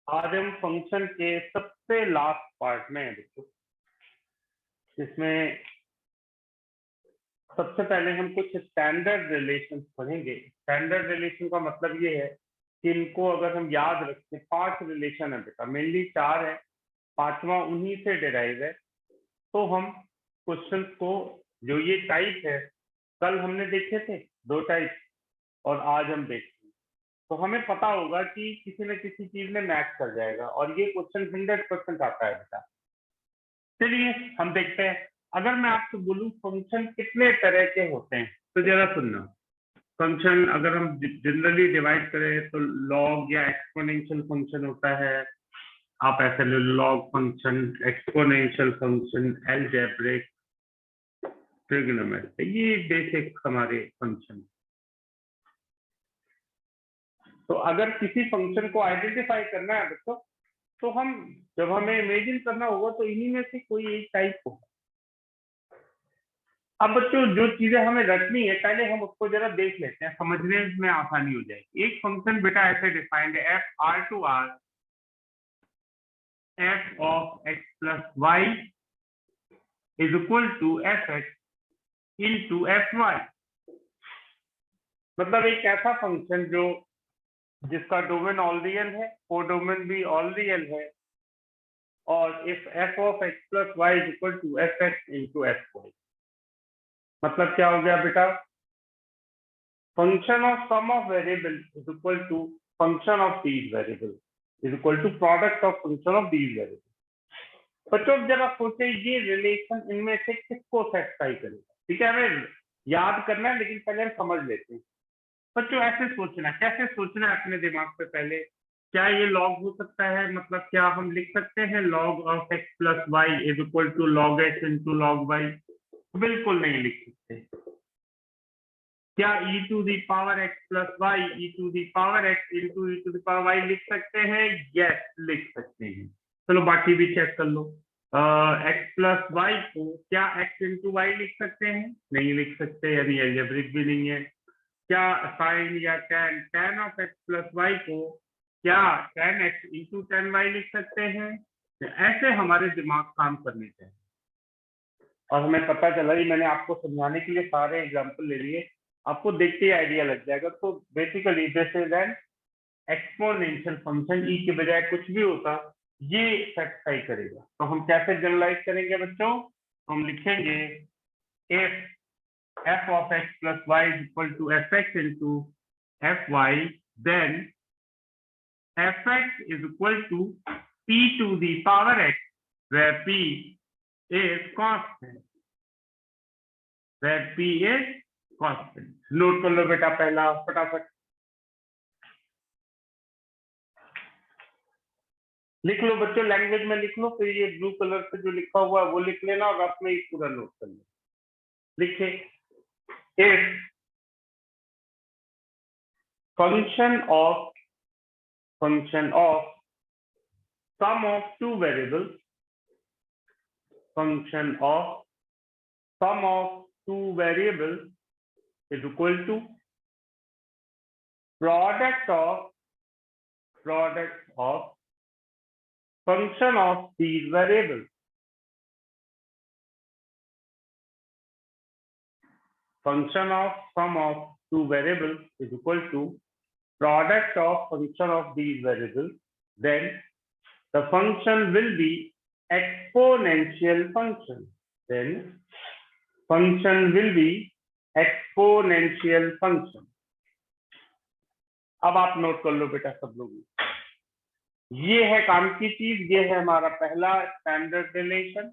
आज हम फंक्शन के सबसे लास्ट पार्ट में हैं दोस्तों, जिसमें सबसे पहले हम कुछ स्टैंडर्ड रिलेशन पढ़ेंगे। स्टैंडर्ड रिलेशन का मतलब ये है कि इनको अगर हम याद रखें, 5 रिलेशन है बेटा, मेनली 4 है, 5वां उन्हीं से डिराइव है। तो हम क्वेश्चन को, जो ये टाइप है, कल हमने देखे थे 2 टाइप और आज हम देखेंगे, तो हमें पता होगा कि किसी न किसी चीज में मैच कर जाएगा और ये क्वेश्चन 100% आता है बेटा। चलिए हम देखते हैं। अगर मैं आपसे बोलूं फंक्शन कितने तरह के होते हैं, तो जरा सुनना। फंक्शन अगर हम जनरली डिवाइड करें तो लॉग या एक्सपोनेंशियल फंक्शन होता है। आप ऐसे ले लो, log function, exponential function, algebraic, trigonometric, ये बेसिक हमारे फंक्शन। तो अगर किसी फंक्शन को आइडेंटिफाई करना है बच्चों, तो हम जब हमें इमेजिन करना होगा तो इन्हीं में से कोई एक टाइप होगा। अब बच्चों जो चीजें हमें रखनी है, पहले हम उसको जरा देख लेते हैं, समझने में आसानी हो जाएगी। एक फंक्शन बेटा ऐसे डिफाइंड है, F R to R F of X plus Y is equal to F X into F Y. मतलब एक ऐसा फंक्शन जो जिसका डोमेन ऑल रियल है, वो डोमेन भी ऑल रियल है, और if F of X plus Y is equal to F X into F Y. मतलब क्या हो गया बेटा? function of sum of variable is equal to function of these variable is equal to product of function of these variable। बच्चों जरा सोचे, ये relation इनमें से किसको सेटिस्फाई करेगा? ठीक है, हमें याद करना है, लेकिन पहले हम समझ लेते हैं। बच्चों ऐसे सोचना, कैसे सोचना है अपने दिमाग पे पहले। क्या ये लॉग हो सकता है? मतलब क्या हम लिख सकते हैं log of X plus Y is equal to log X into log Y? बिल्कुल नहीं लिख सकते। क्या e to the power x plus Y e to the power x into e to the power y लिख सकते हैं? Yes, लिख सकते हैं। चलो बाकी भी चेक कर लो। x प्लस वाई को क्या x इंटू वाई लिख सकते हैं? नहीं लिख सकते, यानी अलजेब्रिक भी नहीं है। क्या साइन या tan tan of x plus Y को क्या tan x into tan y लिख सकते हैं? ऐसे हमारे दिमाग काम करने चाहिए। और हमें पता चला, ये मैंने आपको समझाने के लिए सारे एग्जाम्पल ले लिए, आपको देखते ही आइडिया लग जाएगा। तो basically this is an exponential function. E के बजाय कुछ भी होता, ये सेटिस्फाई करेगा। तो हम कैसे जनरलाइज करेंगे बच्चों? हम लिखेंगे if F of X plus Y is equal to F X into F Y, then F x is equal to P to the power X, where P is constant, where P is constant. Note कर लो बेटा पहला फटाफट। लिख लो बच्चों, language में लिख लो, फिर ये ब्लू कलर से जो लिखा हुआ है वो लिख लेना और अपने ही पूरा नोट कर लो। लिखे if function of sum of two variables, function of sum of two variables is equal to product of function of these variables, function of sum of two variables is equal to product of function of these variables, then the function will be exponential function, then function will be exponential function। अब आप note कर लो बेटा सब लोग, ये है काम की चीज। ये है हमारा पहला स्टैंडर्ड रिलेशन,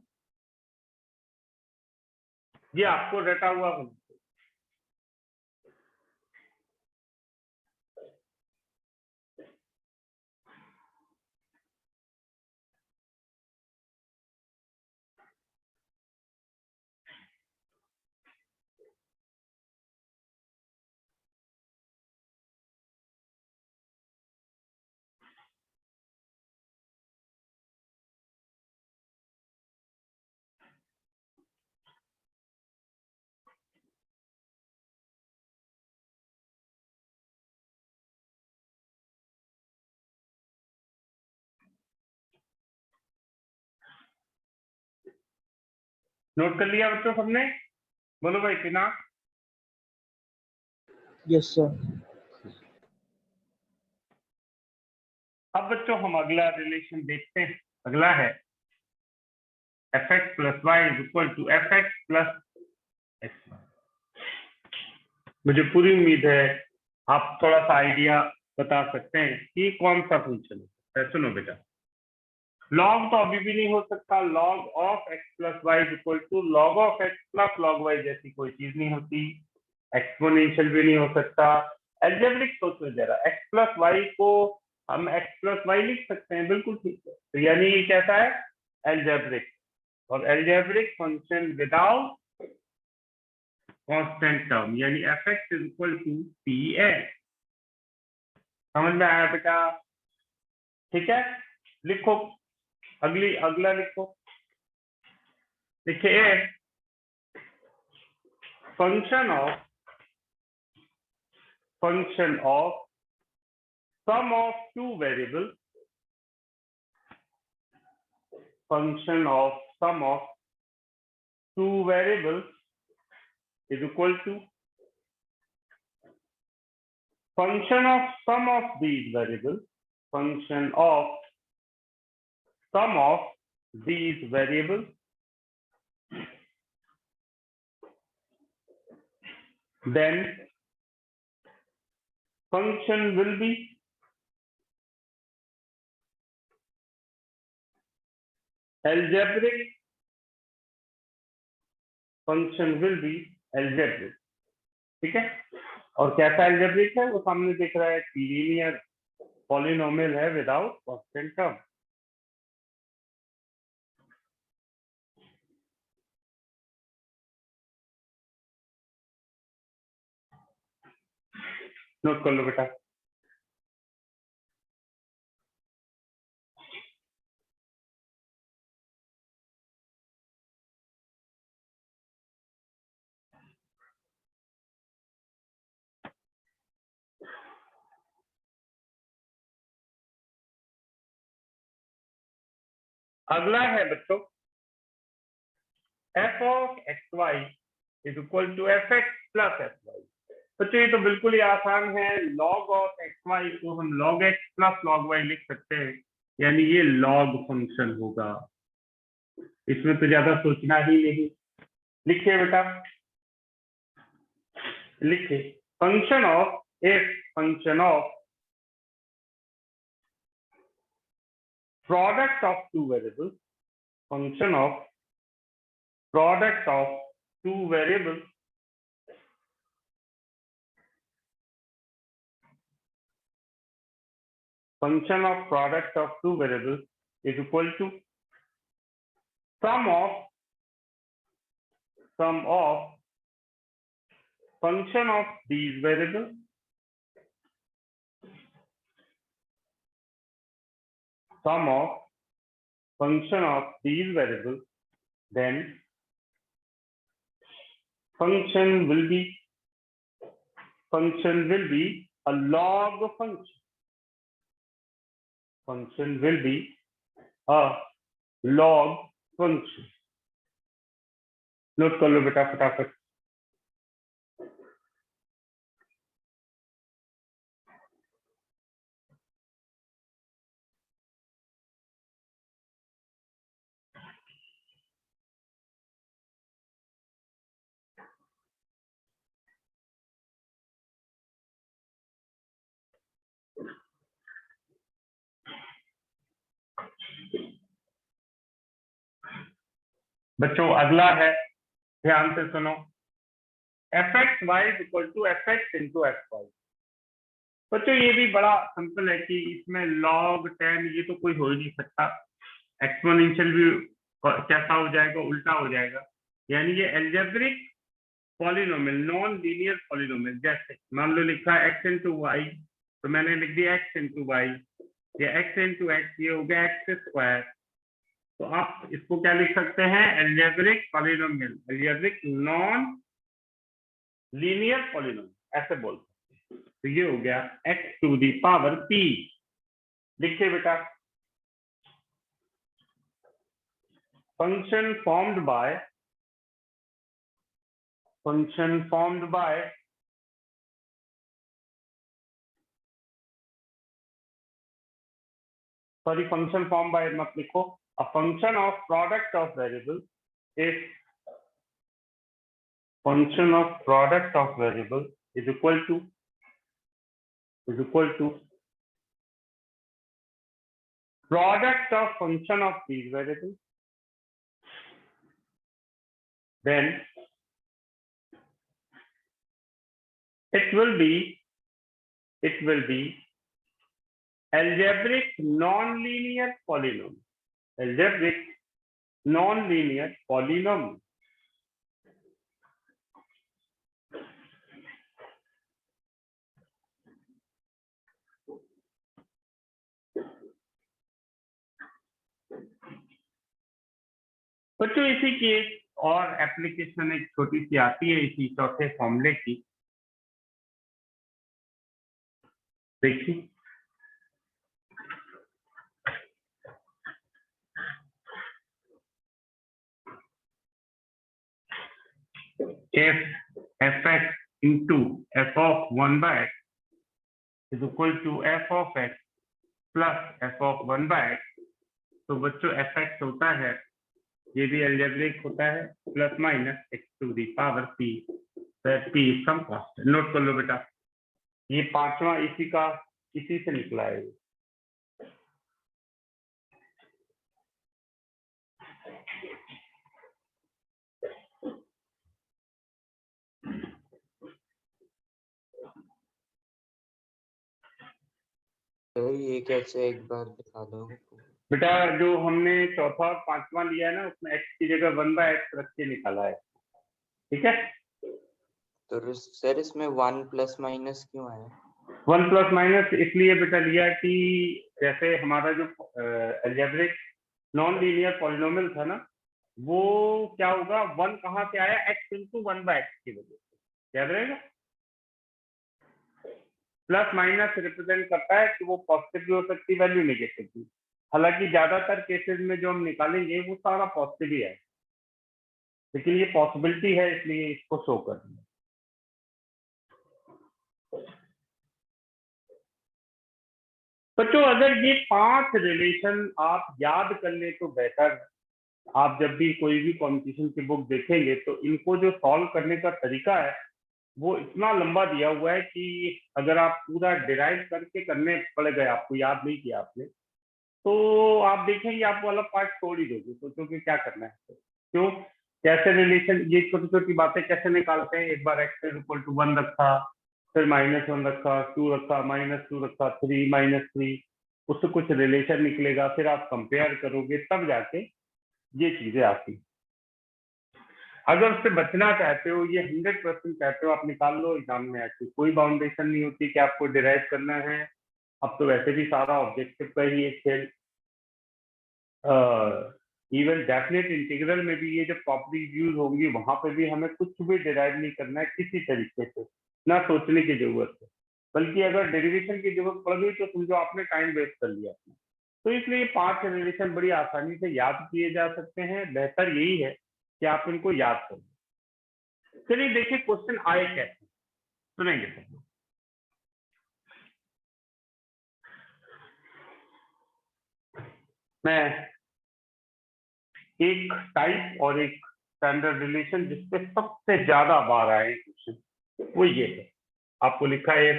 ये आपको रटा हुआ होगा। नोट कर लिया बच्चों सबने? बोलो भाई पिना। Yes sir. अब बच्चों हम अगला रिलेशन देखते हैं। अगला है fx plus Y is equal to fx plus X. मुझे पूरी उम्मीद है आप थोड़ा सा आइडिया बता सकते हैं कि कौन सा फंक्शन है। सुनो बेटा, लॉग तो अभी भी नहीं हो सकता। Log of X plus Y is equal to log of X plus log Y जैसी कोई चीज नहीं होती। एक्सपोनेंशियल भी नहीं हो सकता। एल्जेब्रिक सोचो जरा, एक्स प्लस वाई को हम एक्स प्लस वाई लिख सकते हैं, बिल्कुल ठीक है। तो यानी ये कैसा है? एल्जेब्रिक। और algebraic function without constant term, यानी F x is equal to p x. समझ में आया बेटा? ठीक है, लिखो अगला लिखो। देखिए, function of sum of two variable, function of sum of two variables is equal to function of sum of these variables, function of sum of these variables, then function will be algebraic, function will be algebraic। ठीक है, और कैसा algebraic है वो सामने दिख रहा है, लीनियर पॉलिनोमियल है विदाउट कांस्टेंट टर्म। नोट कर लो बेटा। अगला है बच्चों f of xy is equal to fx plus fy। बच्चों ये तो बिल्कुल ही आसान है। log ऑफ एक्स वाई को हम log x plus log y लिख सकते हैं, यानी ये log फंक्शन होगा। इसमें तो ज्यादा सोचना ही नहीं। लिखिए बेटा, लिखिए function of product of two variables, function of product of two variables function of product of two variables is equal to sum of function of these variables, sum of function of these variables, then function will be a log function, function will be a log function। Note कर लो बेटा फटाफट। बच्चों अगला है, ध्यान से सुनो, F X Y is equal to F X into F Y. बच्चों ये भी बड़ा सिंपल है कि इसमें log tan ये तो कोई हो ही नहीं सकता। एक्सपोनेंशियल भी कैसा हो जाएगा? उल्टा हो जाएगा। यानी ये algebraic polynomial, non linear polynomial. जैसे मान लो लिखा है x इंटू वाई, तो मैंने लिख दिया x इंटू वाई, या x इंटू एक्स, ये हो गया एक्स स्क्वायर। तो आप इसको क्या लिख सकते हैं? Algebraic polynomial, algebraic non linear polynomial, ऐसे बोल सकते हैं। तो ये हो गया x to the power p। लिखिए बेटा, function formed by function formed by function formed by मत लिखो, a function of product of variable is function of product of variable is equal to product of function of these variables, then it will be algebraic nonlinear polynomial. Algebraic nonlinear polynomial. बच्चों इसी की एक और application एक छोटी सी आती है इसी चौथे फॉर्मूले की। देखिए if fx into f of 1 by x is equal to f of x plus f of 1 by x, तो बच्चों fx होता है, ये भी अलजेब्रिक होता है, plus minus x to the power p, p is some constant. Note कर लो बेटा, ये पांचवा इसी से निकला है। ये कैसे एक बार दिखा दो बेटा जो हमने चौथा और पांचवा लिया है ना, उसमें x की जगह 1 by x रख के निकाला है, ठीक है। तो सर इसमें 1 प्लस माइनस क्यों आया? 1 प्लस माइनस इसलिए बेटा लिया कि जैसे हमारा जो अलजेब्रिक नॉन लीनियर पॉलिनोमियल था ना, वो क्या होगा, 1 कहाँ से आया, x इंटू 1 बाय एक्स की वजह से, याद रहेगा। प्लस माइनस रिप्रेजेंट करता है कि वो पॉजिटिव भी हो सकती है, वैल्यू नेगेटिव भी। हालांकि ज्यादातर केसेस में जो हम निकालेंगे वो सारा पॉजिटिव ही है, लेकिन ये पॉसिबिलिटी है इसलिए इसको शो कर दिया। बच्चों अगर ये 5 रिलेशन आप याद कर ले तो बेटर। आप जब भी कोई भी कॉम्पिटिशन की बुक देखेंगे तो इनको जो सॉल्व करने का तरीका है वो इतना लंबा दिया हुआ है कि अगर आप पूरा डिराइव करके करने पड़ गए, आपको याद नहीं किया आपने, तो आप देखेंगे आपको अलग पार्ट छोड़ ही दोगे, सोचोगे क्या करना है। तो क्यों, कैसे रिलेशन, ये छोटी छोटी बातें कैसे निकालते हैं। एक बार एक्स इज इक्वल टू 1 रखा, फिर -1 रखा, 2 रखा, -2 रखा, 3 -3, उससे कुछ रिलेशन निकलेगा, फिर आप कंपेयर करोगे, तब जाके ये चीजें आती। अगर उससे बचना चाहते हो, ये 100% चाहते हो, आप निकाल लो, एग्जाम में ऐसी कोई बाउंडेशन नहीं होती कि आपको डिराइव करना है। अब तो वैसे भी सारा ऑब्जेक्टिव का ही एक खेल। इवन डेफिनेट इंटीग्रल में भी ये जब प्रॉपर्टीज यूज होंगी, वहां पे भी हमें कुछ भी डिराइव नहीं करना है किसी तरीके से, ना सोचने की जरूरत है। बल्कि अगर डेरिवेशन की जरूरत पड़ गई तो समझो आपने टाइम वेस्ट कर लिया अपना। तो इसलिए 5 रिलेशन बड़ी आसानी से याद किए जा सकते हैं। बेहतर यही है कि आप इनको याद करें। चलिए देखिए क्वेश्चन आए कैसे, सुनेंगे सब लोग। मैं एक टाइप और एक स्टैंडर्ड रिलेशन जिसपे सबसे ज्यादा बार आए क्वेश्चन, वो ये है। आपको लिखा है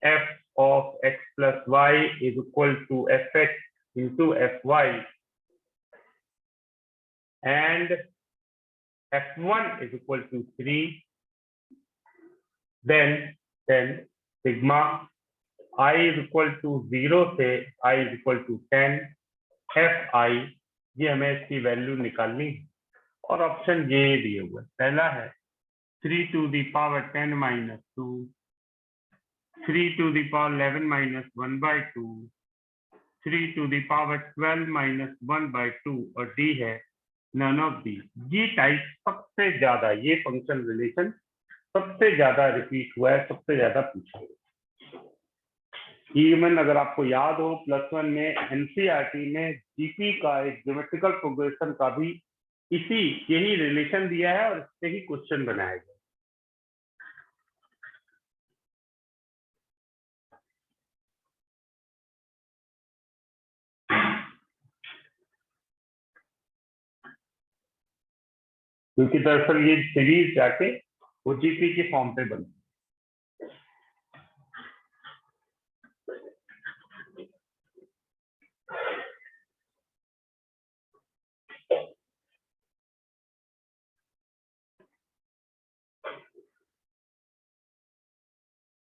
f of x plus y is equal to fx into fy and f1 is equal to 3, then sigma I is equal to 0 से I is equal to 10 fi, ये हमें इसकी वैल्यू निकालनी है। और ऑप्शन ये दिए हुए, पहला है 3 to the power 10 minus 2, 3 to the power 11 minus 1 by 2, 3 to the power 12 minus 1 by 2, और D है none of these। ये टाइप सबसे ज्यादा, ये फंक्शन रिलेशन सबसे ज्यादा रिपीट हुआ है, सबसे ज्यादा पूछा है। इवन अगर आपको याद हो +1 में एनसीईआरटी में जीपी का एक ज्योमेट्रिकल प्रोग्रेशन का भी यही रिलेशन दिया है और इससे ही क्वेश्चन बनाया गया। क्योंकि दरअसल ये सीरीज जाके ओजीपी के फॉर्म पे बनती है।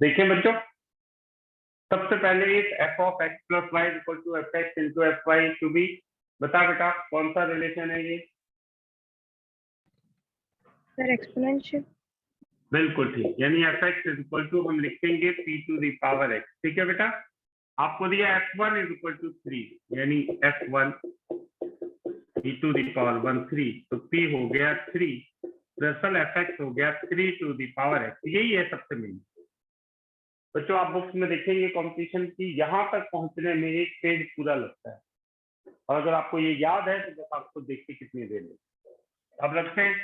देखिए बच्चों, सबसे पहले इस F of X plus Y equal to F X into F Y to B, बता बेटा कौन सा रिलेशन है ये? Sir exponential. बिल्कुल ठीक, यानी F x is equal to हम लिखेंगे P to the power X. ठीक है बेटा, आपको दिया F one is equal to 3, यानी F one P to the power 1 3, तो पी हो गया 3, दरअसल एफ एक्स हो गया 3 टू द पावर एक्स। यही है सबसे मेन। बच्चों आप बुक्स में देखेंगे कंपटीशन की, यहाँ तक पहुंचने में एक पेज पूरा लगता है, और अगर आपको ये याद है तो बस आपको देख के कितनी देर लगती। अब रखते हैं,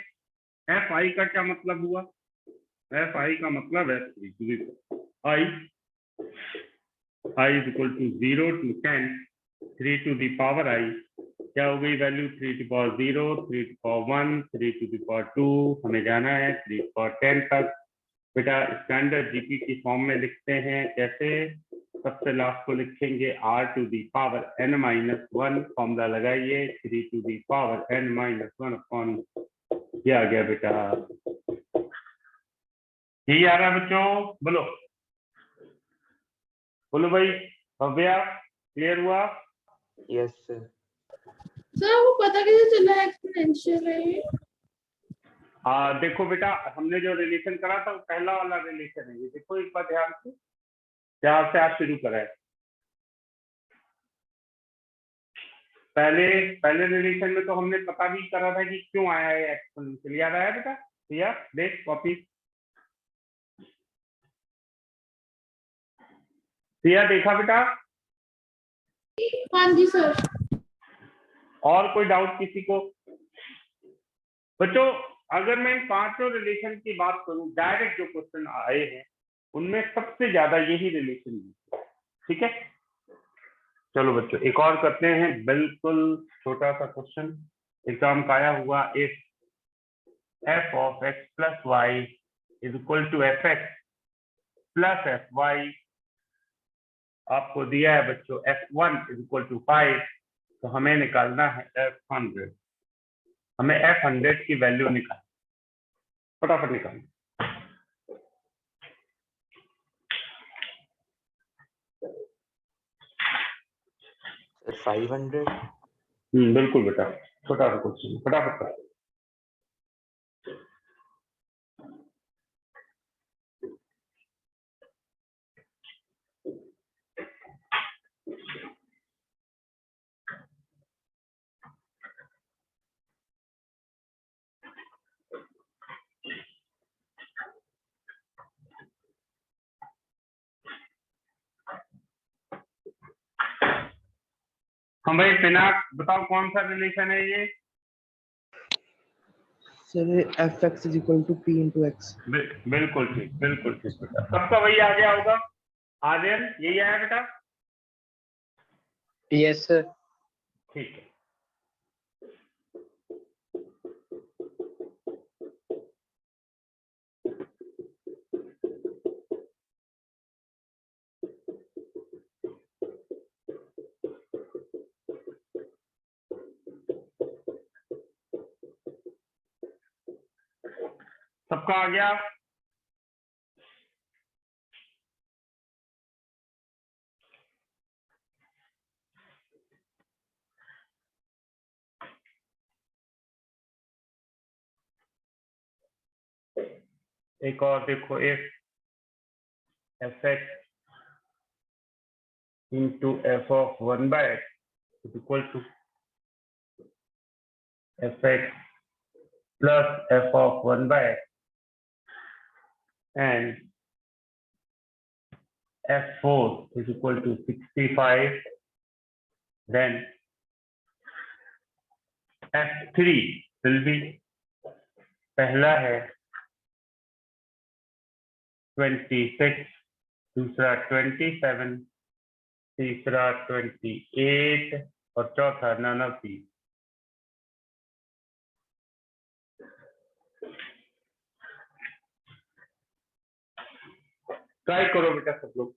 एफ आई का क्या मतलब हुआ? एफ आई का मतलब है I is equal to 0 to 10, 3 to the power i, क्या हो गई value? 3 to the power 0, 3 to the power 1, 3 to the power 2, हमें जाना है 3 to the power 10 तक। बेटा स्टैंडर्ड जीपी की फॉर्म में लिखते हैं कैसे? सबसे लास्ट को लिखेंगे r to the power n minus 1, formula लगाइए 3 to the power n minus 1 upon, ये आ गया बेटा, यही आ रहा है बच्चों। बोलो बोलो भाई, भव्या क्लियर हुआ? Yes sir. सर वो पता कैसे चला एक्सपोनेंशियल है ये? देखो बेटा, हमने जो रिलेशन करा था वो पहला वाला रिलेशन है ये। देखो एक बार ध्यान से, जहां से आप शुरू करा है, पहले रिलेशन में तो हमने पता भी करा था कि क्यों आया है एक्सपोनेंशियल। याद आया बेटा? या देख कॉपी, सिया देखा बेटा? हाँ जी सर। और कोई डाउट किसी को? बच्चों अगर मैं इन पांचों रिलेशन की बात करूं, डायरेक्ट जो क्वेश्चन आए हैं उनमें सबसे ज्यादा यही रिलेशन है। ठीक है, चलो बच्चों एक और करते हैं, बिल्कुल छोटा सा क्वेश्चन एग्जाम का आया हुआ। If F of X plus Y is equal to F X plus F Y, आपको दिया है बच्चों f1 इज इक्वल टू 5, तो हमें निकालना है f100। हमें f100 की वैल्यू निकाल, फटाफट निकाल। सर 500। बिल्कुल बेटा, छोटा सा क्वेश्चन, फटाफट कर। हाँ भाई पिनाक बताओ कौन सा रिलेशन है ये? Sir F x is equal to P into X. बिल्कुल ठीक, बिल्कुल ठीक बेटा, सबका वही आ गया होगा। आर्यन यही आया बेटा? Yes sir. ठीक है, सबका आ गया? एक और देखो, if F X into F of 1/x is equal to F X plus F of 1/x and f4 is equal to 65, then f3 will be, पहला है 26, दूसरा 27, तीसरा 28 और चौथा नन ऑफ दीज। ट्राई करो बेटा सब लोग।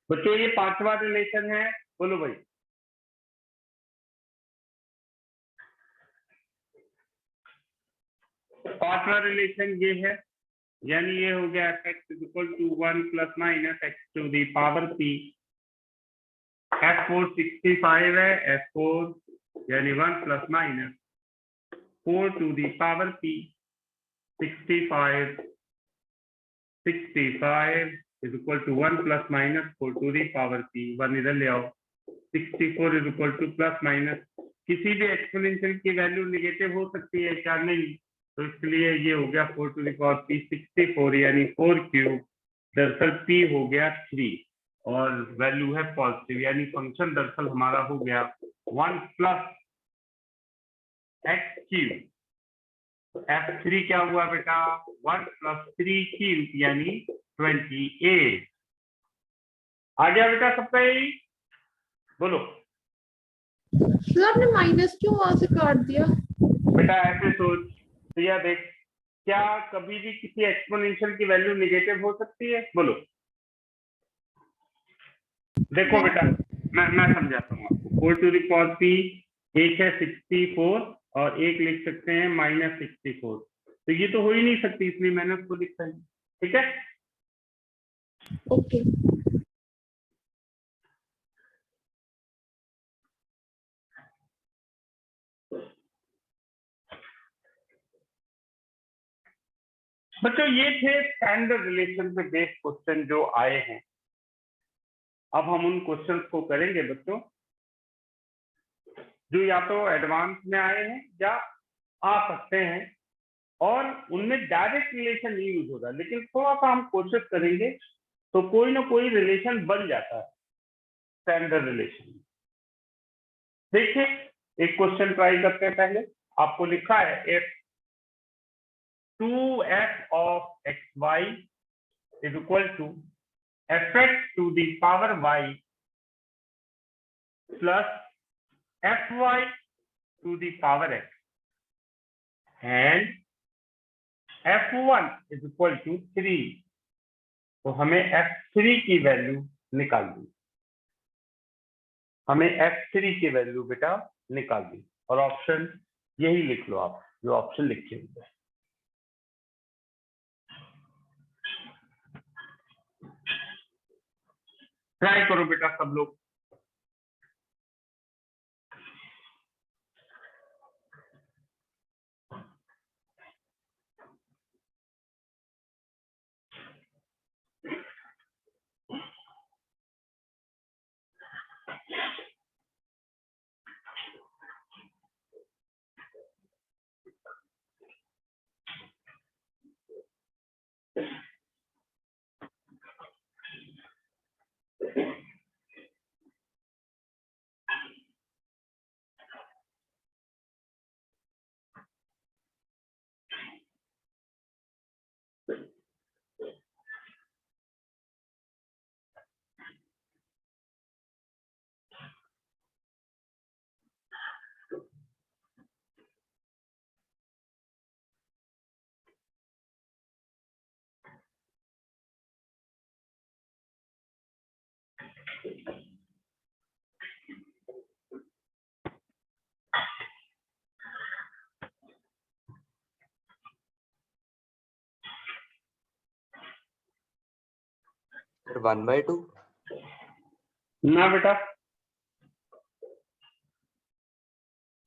बच्चों ये पांचवा रिलेशन है, बोलो भाई। पांचवा रिलेशन ये है, यानी ये हो गया f(x = 1 ± x to the power p। f4 65 है, f4 यानी 1 ± 4 to the power p। 65 = 1 ± 4 to the power p। 1 इधर ले आओ। 64 ± किसी भी एक्सपोनेंशियल की वैल्यू नेगेटिव हो सकती है क्या? नहीं, तो इसलिए ये हो गया 4 to the power p। 64 यानी 4³ दरअसल p हो गया 3 और वैल्यू है पॉजिटिव, यानी फंक्शन दरअसल हमारा हो गया 1 + x³। f3 क्या हुआ बेटा? 1 + 3³ यानी 28। आ गया बेटा सबका यही? बोलो सर आपने माइनस क्यों वहां से काट दिया? बेटा ऐसे सोच, तो यह देख, क्या कभी भी किसी एक्सपोनेंशियल की वैल्यू नेगेटिव हो सकती है? बोलो। देखो बेटा मैं समझाता हूँ आपको। 4 to the power p एक है 64 और एक लिख सकते हैं -64, तो ये तो हो ही नहीं सकती, इसलिए मैंने उसको लिखा है। ठीक है, ओके। बच्चों ये थे स्टैंडर्ड रिलेशन पे बेस्ड क्वेश्चन जो आए हैं। अब हम उन क्वेश्चंस को करेंगे बच्चों जो या तो एडवांस में आए हैं या आ सकते हैं, और उनमें डायरेक्ट रिलेशन नहीं यूज होता, लेकिन थोड़ा सा हम कोशिश करेंगे तो कोई ना कोई रिलेशन बन जाता है स्टैंडर्ड रिलेशन। देखिए एक क्वेश्चन ट्राई करते हैं। पहले आपको लिखा है if 2f of xy is equal to fx to the power y plus fy to the power x and f1 is equal to 3, तो हमें f3 की वैल्यू निकालनी। हमें f3 की वैल्यू बेटा निकालनी, और ऑप्शन यही लिख लो आप जो ऑप्शन लिखे हुए हैं। ट्राई करो बेटा सब लोग। फिर 1/2 ना बेटा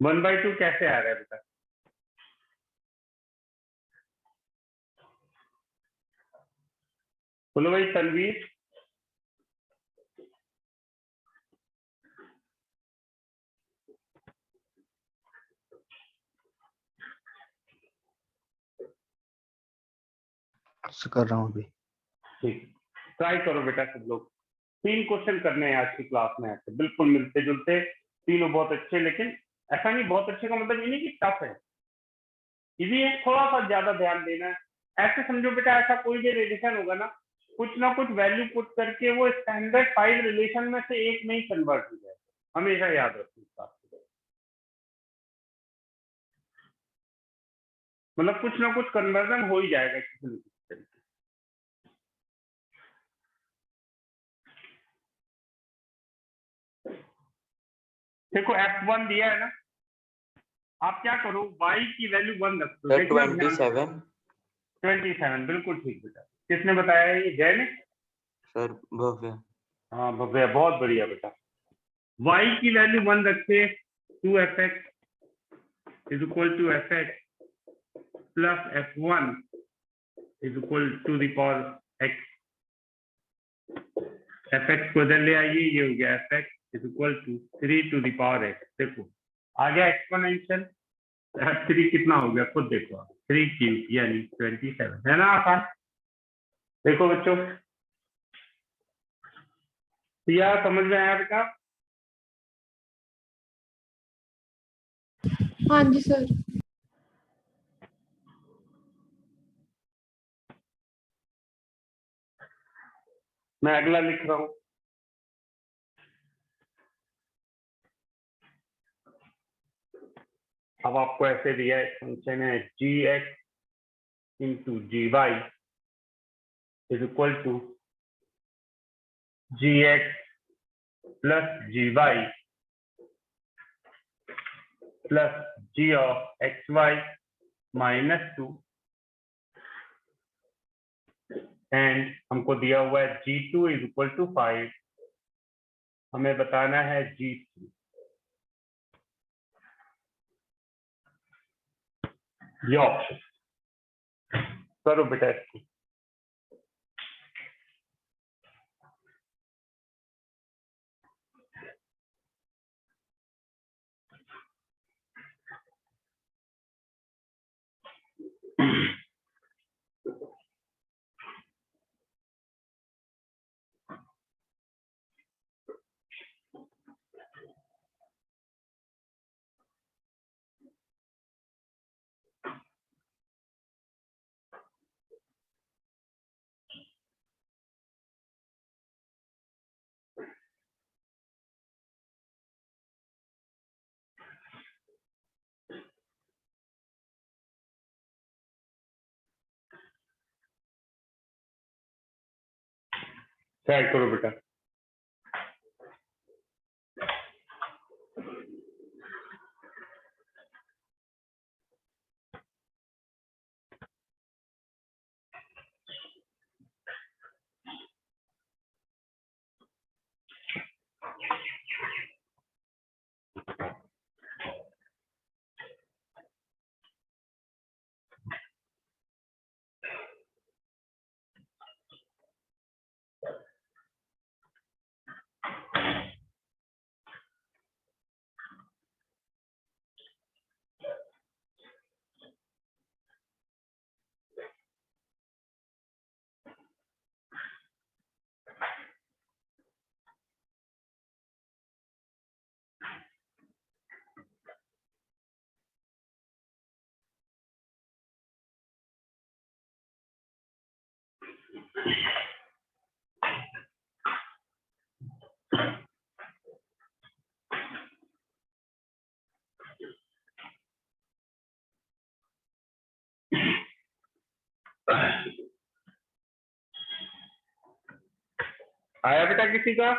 1/2 कैसे आ रहा है बेटा? बोलो भाई तनवीर। कर रहा हूँ अभी। ठीक, ट्राई करो बेटा सब लोग। 3 क्वेश्चन करने हैं आज की क्लास में, ऐसे बिल्कुल मिलते जुलते, तीनों बहुत अच्छे, लेकिन ऐसा नहीं बहुत अच्छे का मतलब ये नहीं कि टफ है, इसी थोड़ा सा ज्यादा ध्यान देना है। ऐसे समझो बेटा, ऐसा कोई भी रिलेशन होगा ना कुछ वैल्यू पुट करके वो स्टैंडर्ड 5 रिलेशन में से एक में ही कन्वर्ट हो जाए, हमेशा याद रखो इस बात को। मतलब कुछ ना कुछ कन्वर्जन हो ही जाएगा किसी न किसी तरीके। देखो F1 दिया है ना, आप क्या करो y की वैल्यू 1 रख दो। सर देखना ध्यान से। 27 27 बिल्कुल ठीक बेटा। किसने बताया है ये? जय ने? सर भव्य। हाँ भव्या, बहुत बढ़िया बेटा। y की वैल्यू 1 रखे, 2fx is equal to fx plus f1 is equal to the power x। fx को इधर ले आइए, ये हो गया fx is equal to 3 to the power x। देखो आ गया एक्सपोनेंशियल। f3 कितना हो गया खुद देखो आप, 3 क्यूब यानी 27, है ना आसान? देखो बच्चों, यह समझ में आया बेटा? हाँ जी सर। मैं अगला लिख रहा हूं। अब आपको ऐसे दिया है, फंक्शन है gx into G Y is equal to gx plus G Y plus g of X Y -2 and हमको दिया हुआ है g2 इज इक्वल टू 5। हमें बताना है g3। ये ऑप्शन करो बेटा इसको। ट्राई करो बेटा। आया बेटा किसी का?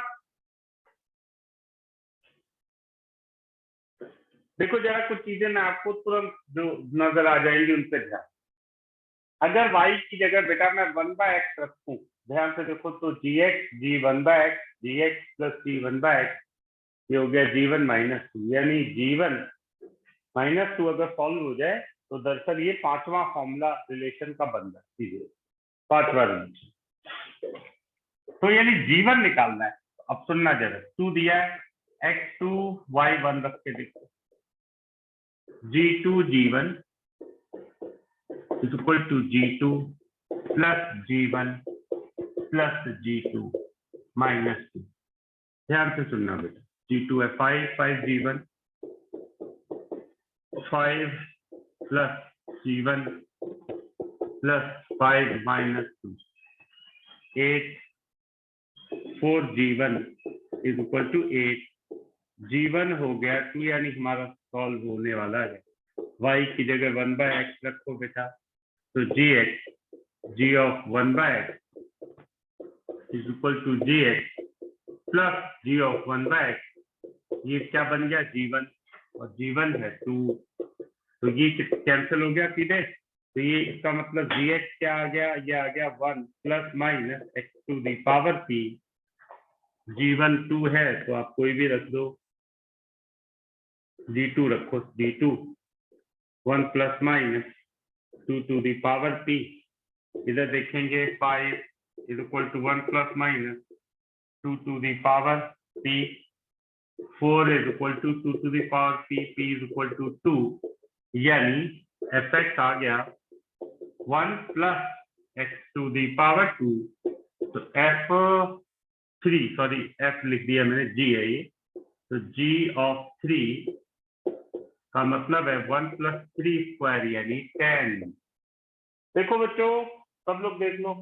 देखो जरा कुछ चीजें मैं आपको तुरंत जो नजर आ जाएंगी उन पे ध्यान। अगर y की जगह बेटा मैं 1/x रखूं, ध्यान से देखो, तो gx g 1/x gx plus g 1/x, ये हो गया g1 -2, यानी g1 -2 अगर सॉल्व हो जाए तो दरअसल ये 5वां फॉर्मूला रिलेशन का बन रहा है, सीधे 5वां रिलेशन। तो यानी G1 निकालना है। अब सुनना जरा, 2 दिया है, x2 y1 रख के देखो, G2 G1 is equal to G2 plus G1 plus G2 minus 2। ध्यान से सुनना बेटा, G2 है 5, 5 G1, 5 plus G1 plus 5 minus 2, 8, 4 G1 is equal to 8। G1 हो गया 2, यानी हमारा सॉल्व होने वाला है। y की जगह 1/x रखो बेटा, तो gx, g of 1/x is equal to gx plus g of 1/x, ये क्या बन गया G1, और G1 है 2, तो ये कैंसिल हो गया सीधे। तो ये इसका मतलब gx क्या आ गया, ये आ गया 1 plus minus x to the power p। G1 2 है तो आप कोई भी रख दो, G2 रखो, G2 1 plus minus 2 to the power p। इधर देखेंगे 5 is equal to 1 plus minus 2 to the power p, 4 is equal to 2 to the power p, p is equal to 2, यानी fx आ गया 1 plus x to the power 2। तो f3, sorry f लिख दिया मैंने, g है ये, तो g of 3 का मतलब है 1 plus 3 स्क्वायर यानी 10। देखो बच्चों, सब लोग देख लो,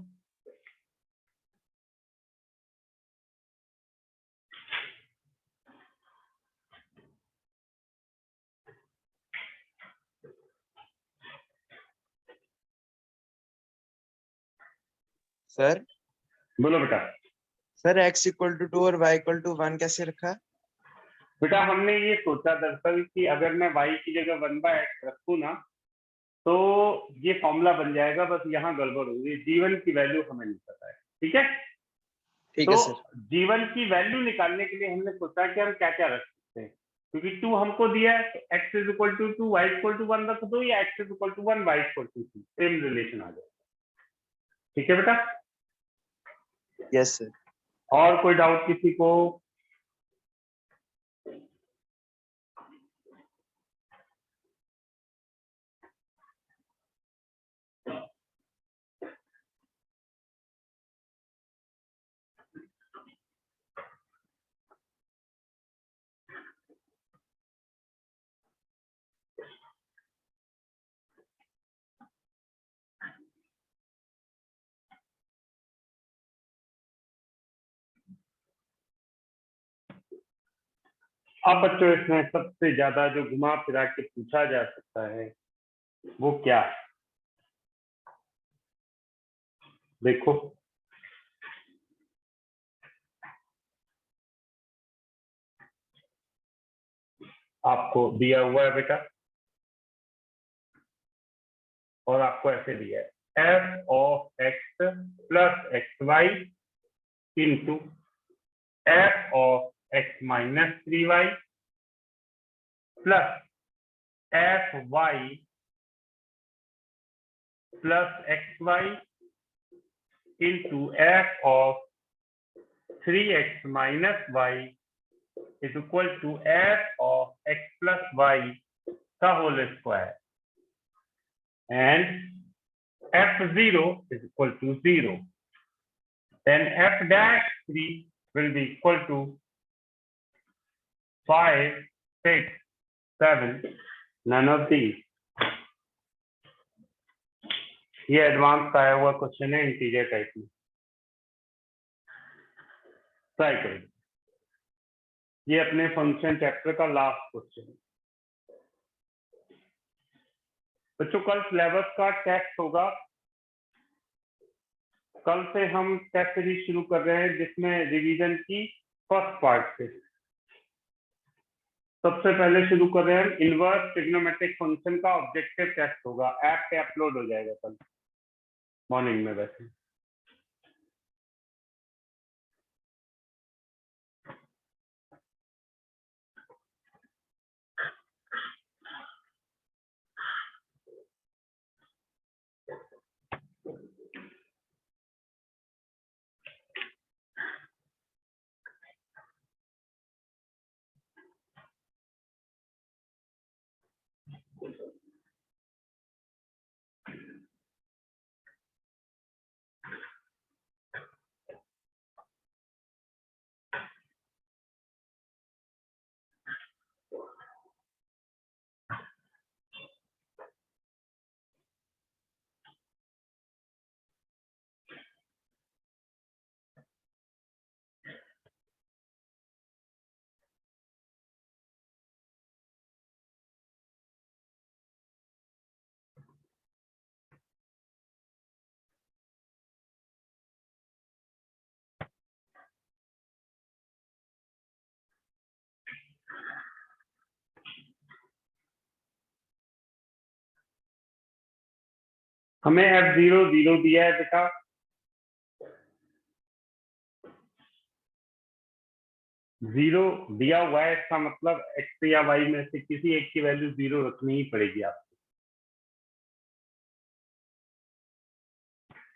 सर बोलो बेटा। सर x इक्वल टू 2 और y इक्वल टू 1 कैसे रखा? बेटा हमने ये सोचा दरअसल कि अगर मैं y की जगह 1/x रखूं ना, तो ये फॉर्मूला बन जाएगा, बस यहाँ गड़बड़ होगी, G1 की वैल्यू हमें नहीं पता है, ठीक है। ठीक तो है सर। G1 की वैल्यू निकालने के लिए हमने सोचा कि हम क्या क्या रख सकते हैं, क्योंकि 2 हमको दिया है, तो x is equal to 2, y equal to 1 रख दो, या x is equal to 1, y equal to 2, same relation आ जाएगा। ठीक है बेटा। Yes sir. और कोई डाउट किसी को? अब बच्चों इसमें सबसे ज्यादा जो घुमा फिरा के पूछा जा सकता है वो क्या है, देखो आपको दिया हुआ है बेटा, और आपको ऐसे दिया है f of x plus X Y into f of x minus 3y plus fy plus xy into f of 3x minus y is equal to f of x plus y का whole square, and f0 is equal to 0, then f dash 3 will be equal to 5, 6, 7, none of these। ये advance आया हुआ question है integer type में, try करें। ये अपने function chapter का लास्ट क्वेश्चन है बच्चों। कल सिलेबस का टेस्ट होगा, कल से हम टेस्ट सीरीज शुरू कर रहे हैं जिसमें रिवीजन की फर्स्ट पार्ट से सबसे पहले शुरू कर रहे हैं। इनवर्स ट्रिग्नोमेट्रिक फंक्शन का ऑब्जेक्टिव टेस्ट होगा, ऐप पे अपलोड हो जाएगा कल मॉर्निंग में। वैसे हमें F0 0 दिया है बेटा, जीरो दिया हुआ है, इसका मतलब x या y में से किसी एक की वैल्यू 0 रखनी ही पड़ेगी आपको,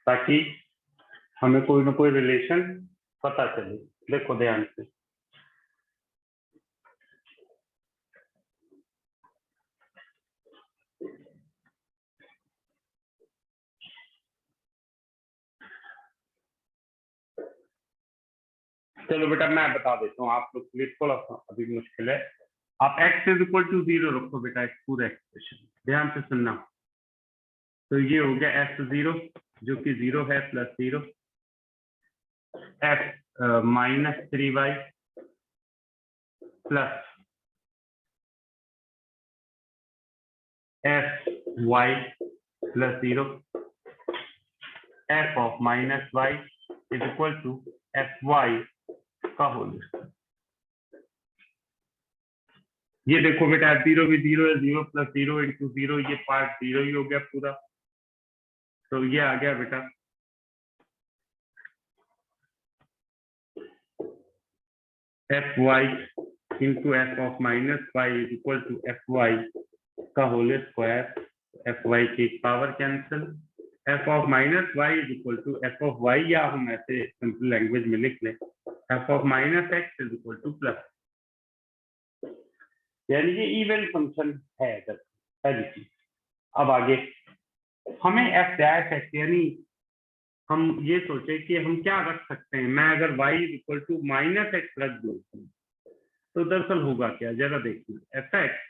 ताकि हमें कोई ना कोई रिलेशन पता चले। देखो ध्यान से, चलो बेटा मैं बता देता हूँ आप लोग के लिए, थोड़ा सा अभी मुश्किल है। आप x इज इक्वल टू 0 रखो बेटा, एक पूरा एक्सप्रेशन, ध्यान से सुनना। तो ये हो गया f0 जो कि 0 है plus 0, f minus 3y plus fy plus 0, f of minus y is equal to fy का होल स्क्वायर। ये देखो बेटा F0 भी 0 है, 0 प्लस 0 इंटू 0, ये पार्ट 0 ही हो गया पूरा। तो ये आ गया बेटा fy into f of minus y is equal to fy का होल स्क्वायर, fy की power cancel, f of minus y is equal to f of y, या हम ऐसे सिंपल लैंग्वेज में लिख लें f of minus x is equal two plus, यानी ये इवन फंक्शन है पहली चीज। अब आगे हमें f डैश x, यानी हम ये सोचे कि हम क्या रख सकते हैं। मैं अगर y is equal to minus X रख दूं तो दरअसल होगा क्या, जरा देखिए, F X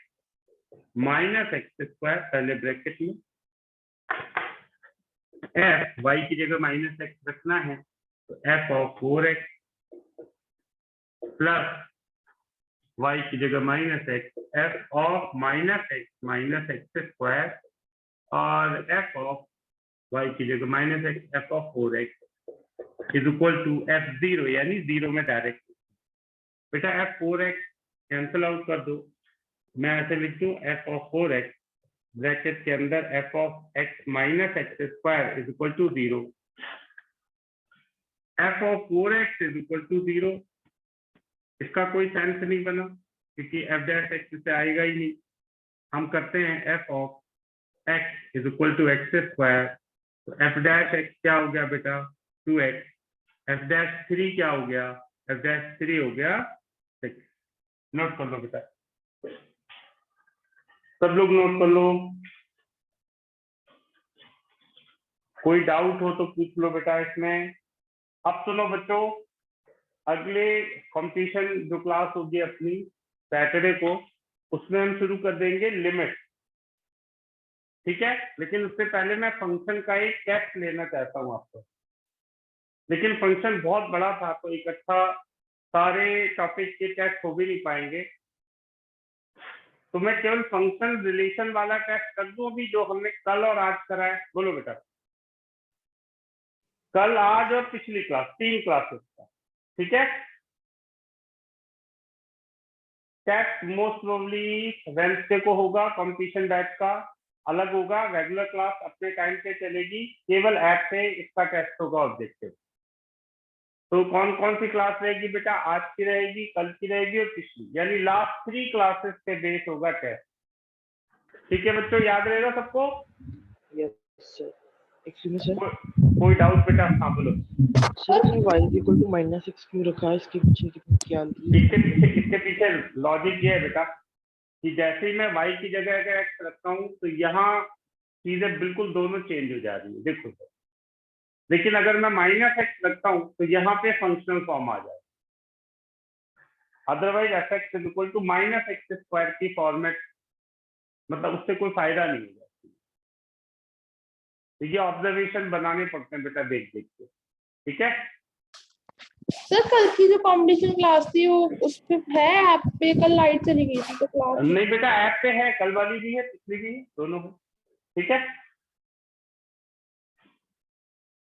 minus X square पहले ब्रैकेट में, f y की जगह माइनस एक्स रखना है तो f of 4x plus y की जगह minus X, f of minus X square, और f ऑफ y की जगह minus X, f of 4x is equal to f0, यानी 0 में डायरेक्ट। बेटा f4x कैंसिल आउट कर दो, मैं ऐसे लिख दूं f ऑफ 4x ब्रैकेट के अंदर f of x minus X square is equal to 0, f of 4x is equal to 0। इसका कोई सेंस नहीं बना क्योंकि f डैश x से आएगा ही नहीं। हम करते हैं f of x is equal to X square, तो f डैश x क्या हो गया बेटा 2x, f डैश 3 क्या हो गया, f डैश 3 हो गया 6। नोट कर लो बेटा, सब लोग नोट कर लो, कोई डाउट हो तो पूछ लो बेटा इसमें। अब सुनो बच्चों, अगले कंपटीशन जो क्लास होगी अपनी सैटरडे को, उसमें हम शुरू कर देंगे लिमिट, ठीक है। लेकिन उससे पहले मैं फंक्शन का एक टेस्ट लेना चाहता हूं आपको, लेकिन फंक्शन बहुत बड़ा था तो इकट्ठा सारे टॉपिक के टेस्ट हो भी नहीं पाएंगे, तो मैं केवल फंक्शन रिलेशन वाला टेस्ट कर दूं अभी, जो हमने कल और आज करा है। बोलो बेटा, कल, आज और पिछली क्लास, 3 क्लासेस का, ठीक है। टेस्ट मोस्ट प्रोबेबली वेडनेसडे को होगा, कंपटीशन बैच का अलग होगा, रेगुलर क्लास अपने टाइम पे चलेगी, केवल ऐप पे इसका टेस्ट होगा ऑब्जेक्टिव। तो कौन कौन सी क्लास रहेगी बेटा, आज की रहेगी, कल की रहेगी और पिछली, यानी लास्ट 3 क्लासेस पे बेस होगा टेस्ट, ठीक है बच्चों, याद रहेगा सबको। Yes, sir. Excuse me, sir. कोई डाउट बेटा, हाँ बोलो। Sir, इसमें y is equal to minus x क्यों रखा है? इसके पीछे क्या इसके पीछे लॉजिक ये है बेटा कि जैसे ही मैं y की जगह अगर x रखता हूँ तो यहाँ चीजें बिल्कुल दोनों चेंज हो जा रही है, देखो सर। लेकिन अगर मैं माइनस एक्स रखता हूँ तो यहाँ पे फंक्शनल फॉर्म आ जाए, otherwise F x is equal to minus X square की फॉर्मेट, मतलब उससे कोई फायदा नहीं होगा। तो ये ऑब्जर्वेशन बनाने पड़ते हैं बेटा देख देख के, ठीक है। सर कल की जो कंपटीशन क्लास थी वो उस पे है, ऐप पे कल लाइट चली गई थी तो क्लास नहीं बेटा ऐप पे है, कल वाली भी है, पिछली भी है, दोनों है, ठीक है।